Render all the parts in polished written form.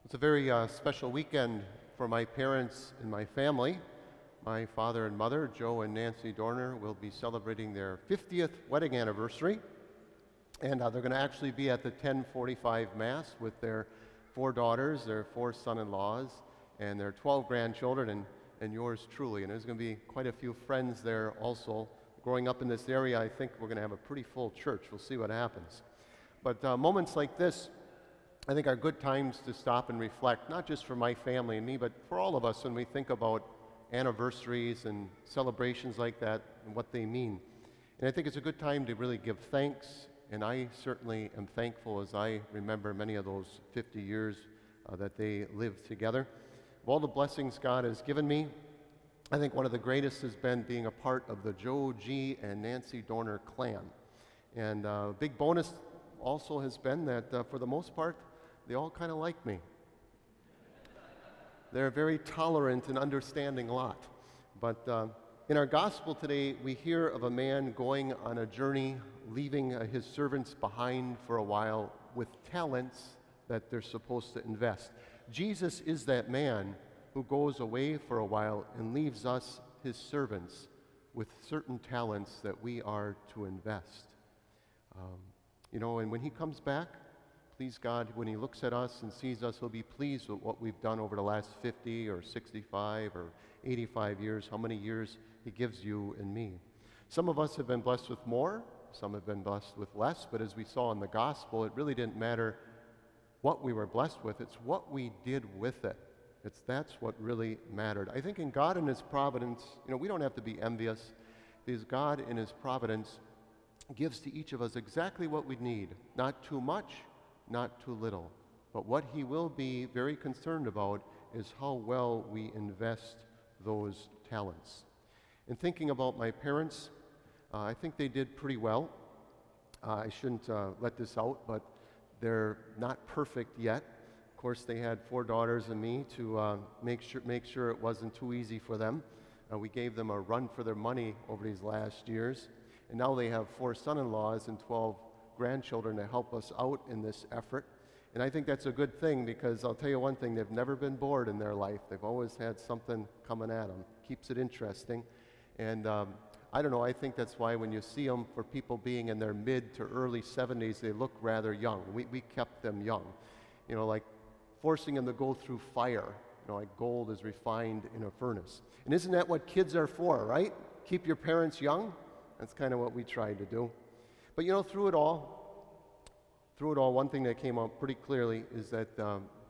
It's a very special weekend for my parents and my family. My father and mother, Joe and Nancy Dorner, will be celebrating their 50th wedding anniversary. And they're going to actually be at the 10:45 Mass with their 4 daughters, their 4 son-in-laws, and their 12 grandchildren, and yours truly. And there's going to be quite a few friends there also. Growing up in this area, I think we're going to have a pretty full church. We'll see what happens. But moments like this, I think, are good times to stop and reflect, not just for my family and me, but for all of us when we think about anniversaries and celebrations like that and what they mean. And I think it's a good time to really give thanks, and I certainly am thankful as I remember many of those 50 years that they lived together. Of all the blessings God has given me, I think one of the greatest has been being a part of the Joe, G, and Nancy Dorner clan. And a big bonus also has been that for the most part, they all kind of like me. They're very tolerant and understanding lot. But in our gospel today, we hear of a man going on a journey, leaving his servants behind for a while with talents that they're supposed to invest. Jesus is that man who goes away for a while and leaves us, his servants, with certain talents that we are to invest. And when he comes back, please God, when he looks at us and sees us, he'll be pleased with what we've done over the last 50 or 65 or 85 years, how many years he gives you and me. Some of us have been blessed with more, some have been blessed with less, but as we saw in the gospel, it really didn't matter what we were blessed with, it's what we did with it. That's what really mattered. I think in God and his providence, we don't have to be envious, because God in his providence gives to each of us exactly what we need, not too much, not too little. But what he will be very concerned about is how well we invest those talents. In thinking about my parents, I think they did pretty well. I shouldn't let this out, but they're not perfect yet. Of course, they had 4 daughters and me to make sure it wasn't too easy for them. We gave them a run for their money over these last years. And now they have 4 son-in-laws and 12 grandchildren to help us out in this effort. And I think that's a good thing, because I'll tell you one thing, they've never been bored in their life. They've always had something coming at them. Keeps it interesting. And I don't know, I think that's why when you see them, for people being in their mid to early 70s, they look rather young. We kept them young. Like forcing them to go through fire, like gold is refined in a furnace. And isn't that what kids are for, right? Keep your parents young? That's kind of what we tried to do. But through it all, one thing that came out pretty clearly is that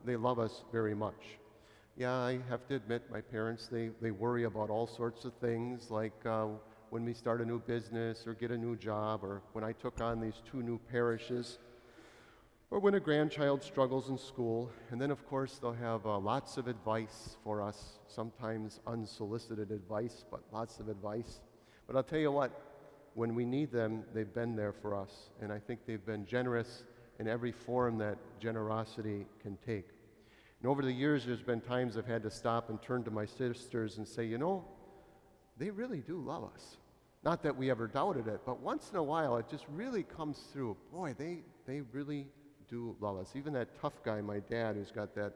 they love us very much. Yeah, I have to admit, my parents, they worry about all sorts of things, like when we start a new business or get a new job, or when I took on these 2 new parishes, or when a grandchild struggles in school. And then, of course, they'll have lots of advice for us, sometimes unsolicited advice, but lots of advice. But I'll tell you what, when we need them, they've been there for us. And I think they've been generous in every form that generosity can take. And over the years, there's been times I've had to stop and turn to my sisters and say, they really do love us. Not that we ever doubted it, but once in a while, it just really comes through. Boy, they really do love us. Even that tough guy, my dad, who's got that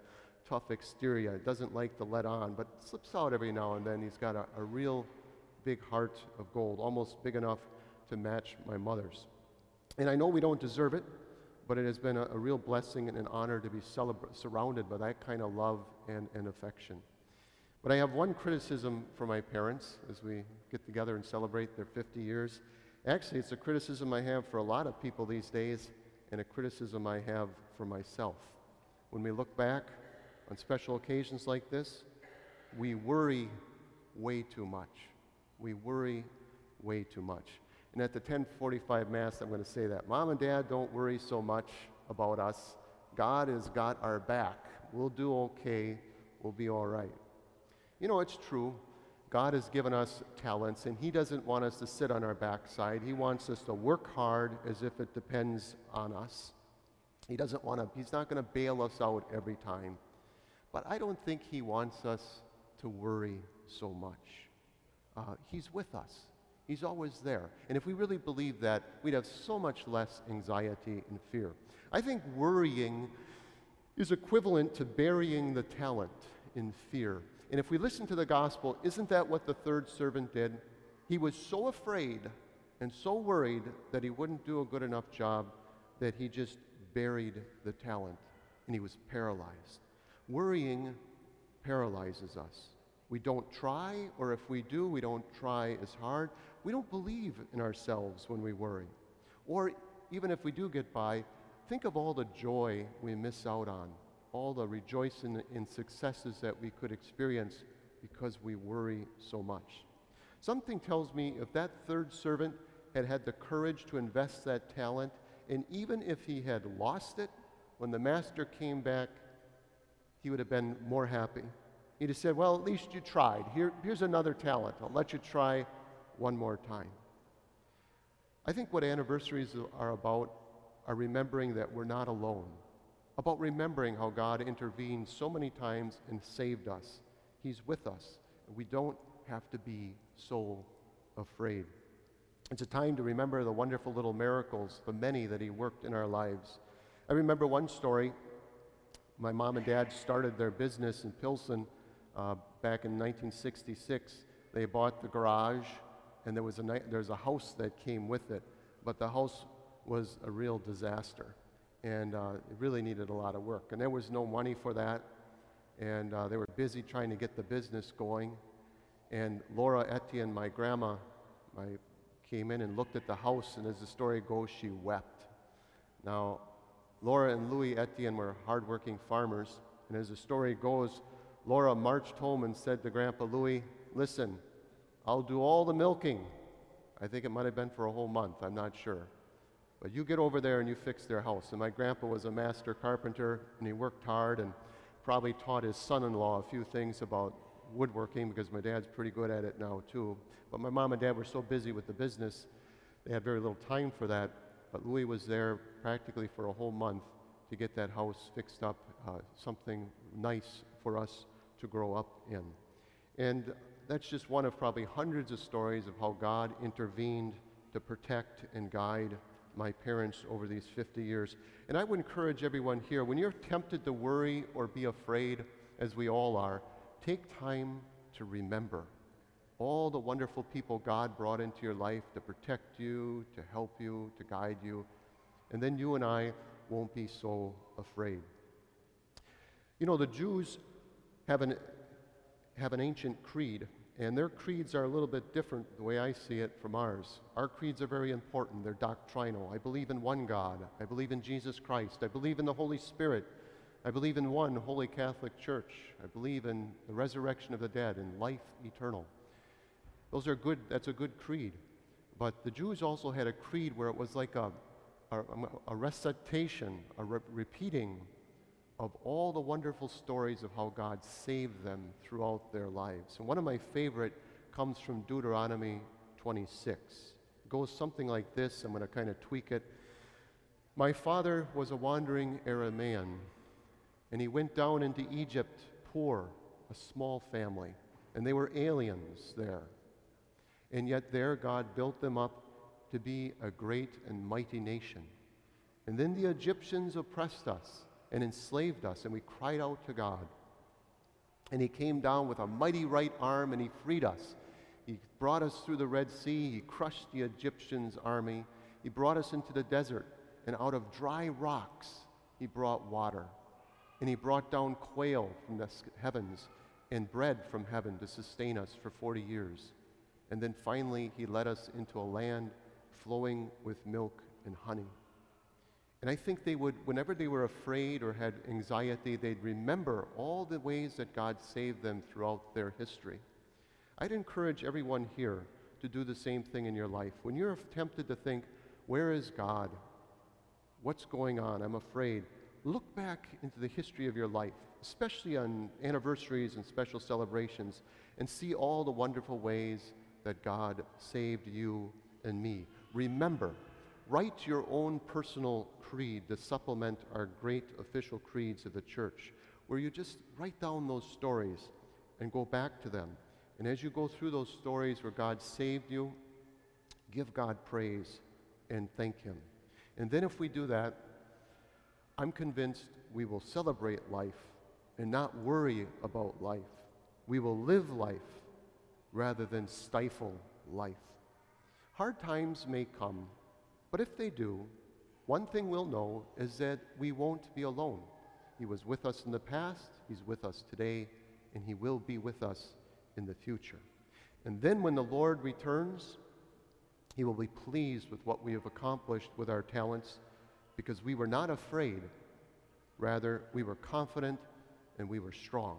tough exterior, doesn't like to let on, but slips out every now and then. He's got a real big heart of gold, almost big enough to match my mother's. And I know we don't deserve it, but it has been a real blessing and an honor to be surrounded by that kind of love and affection. But I have one criticism for my parents as we get together and celebrate their 50 years. Actually, it's a criticism I have for a lot of people these days, and a criticism I have for myself. When we look back on special occasions like this, we worry way too much. We worry way too much. And at the 10:45 Mass, I'm going to say that. Mom and Dad, don't worry so much about us. God has got our back. We'll do okay. We'll be all right. It's true. God has given us talents, and he doesn't want us to sit on our backside. He wants us to work hard as if it depends on us. He's not going to bail us out every time. But I don't think he wants us to worry so much. He's with us. He's always there. And if we really believe that, we'd have so much less anxiety and fear. I think worrying is equivalent to burying the talent in fear. And if we listen to the gospel, isn't that what the third servant did? He was so afraid and so worried that he wouldn't do a good enough job that he just buried the talent, and he was paralyzed. Worrying paralyzes us. We don't try, or if we do, we don't try as hard. We don't believe in ourselves when we worry. Or even if we do get by, think of all the joy we miss out on, all the rejoicing in successes that we could experience because we worry so much. Something tells me if that third servant had had the courage to invest that talent, and even if he had lost it, when the master came back, he would have been more happy. He'd have said, well, at least you tried. Here's another talent. I'll let you try one more time. I think what anniversaries are about are remembering that we're not alone, about remembering how God intervened so many times and saved us. He's with us. We don't have to be so afraid. It's a time to remember the wonderful little miracles, the many that he worked in our lives. I remember one story. My mom and dad started their business in Pilsen back in 1966. They bought the garage, and there was a house that came with it, but the house was a real disaster, and it really needed a lot of work. And there was no money for that, and they were busy trying to get the business going. And Laura Etienne, my grandma, came in and looked at the house, and as the story goes, she wept. Now, Laura and Louis Etienne were hardworking farmers, and as the story goes, Laura marched home and said to Grandpa Louis, listen, I'll do all the milking. I think it might have been for a whole month, I'm not sure. But you get over there and you fix their house. And my grandpa was a master carpenter, and he worked hard and probably taught his son-in-law a few things about woodworking, because my dad's pretty good at it now too. But my mom and dad were so busy with the business, they had very little time for that. But Louis was there practically for a whole month to get that house fixed up, something nice for us to grow up in. And that's just one of probably hundreds of stories of how God intervened to protect and guide my parents over these 50 years. And I would encourage everyone here, when you're tempted to worry or be afraid, as we all are, take time to remember all the wonderful people God brought into your life to protect you, to help you, to guide you, and then you and I won't be so afraid. You know, the Jews have an ancient creed, and their creeds are a little bit different the way I see it from ours. Our creeds are very important. They're doctrinal. I believe in one God. I believe in Jesus Christ. I believe in the Holy Spirit. I believe in one holy Catholic Church. I believe in the resurrection of the dead and life eternal. Those are good. That's a good creed. But the Jews also had a creed where it was like a recitation, a repeating of all the wonderful stories of how God saved them throughout their lives. And one of my favorite comes from Deuteronomy 26. It goes something like this. I'm going to kind of tweak it. My father was a wandering Aramean, and he went down into Egypt poor, a small family, and they were aliens there. And yet there God built them up to be a great and mighty nation. And then the Egyptians oppressed us and enslaved us, and we cried out to God. And he came down with a mighty right arm, and he freed us. He brought us through the Red Sea. He crushed the Egyptians' army. He brought us into the desert, and out of dry rocks he brought water. And he brought down quail from the heavens and bread from heaven to sustain us for 40 years. And then finally he led us into a land flowing with milk and honey. And I think they would, whenever they were afraid or had anxiety, they'd remember all the ways that God saved them throughout their history. I'd encourage everyone here to do the same thing in your life. When you're tempted to think, where is God? What's going on? I'm afraid. Look back into the history of your life, especially on anniversaries and special celebrations, and see all the wonderful ways that God saved you and me. Remember, write your own personal creed to supplement our great official creeds of the church, where you just write down those stories and go back to them. And as you go through those stories where God saved you, give God praise and thank him. And then if we do that, I'm convinced we will celebrate life and not worry about life. We will live life rather than stifle life. Hard times may come, but if they do, one thing we'll know is that we won't be alone. He was with us in the past, He's with us today, and He will be with us in the future. And then when the Lord returns, He will be pleased with what we have accomplished with our talents, because we were not afraid. Rather, we were confident and we were strong.